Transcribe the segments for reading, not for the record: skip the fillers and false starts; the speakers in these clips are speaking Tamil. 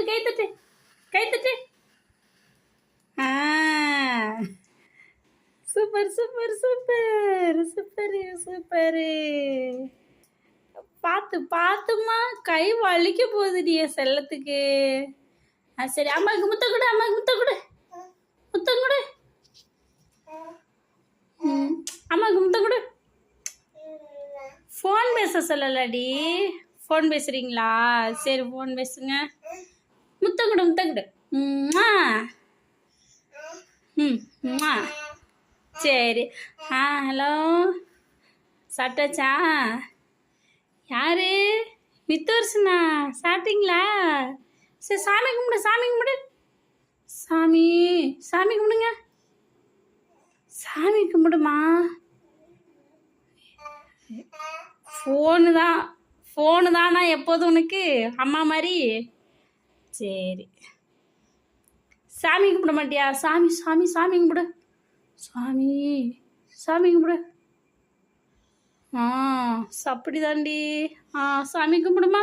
கை தட்டு கை தட்டு. ஆ super super super super super. பார்த்து பார்த்துமா, கை வலிக்க போகுதுடி என் செல்லத்துக்கு. சரி, அம்மாவுக்கு முத்தம் கொடு, அம்மாவுக்கு முத்தம் கொடு, முத்தம் கொடு. அம்மாவுக்கு முத்தம் கொடு. ஃபோன் பேச சொல்லலடி. ஃபோன் பேசுறீங்களா? சரி, ஃபோன் பேசுங்க. முத்தம் கொடு, முத்தம் கொடு. சரி. ஹலோ, சாப்பிட்டாச்சா? யாரு? வித்தோர்சனா? சாப்பிட்டீங்களா? சரி, சாமி கும்பிடு, சாமி கும்பிடு. சாமி சாமி கும்பிடுங்க, சாமி கும்பிடுமா. ஃபோனு தானா எப்போதும் உனக்கு அம்மா மாதிரி? சரி, சாமி கும்பிட மாட்டியா? சாமி சாமி சாமி கும்பிடு, சாமி சாமி கும்பிடு. அப்படி தாண்டி. சாமி கும்பிடுமா.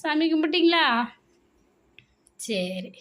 சாமி கும்பிட்டீங்களா? சரி.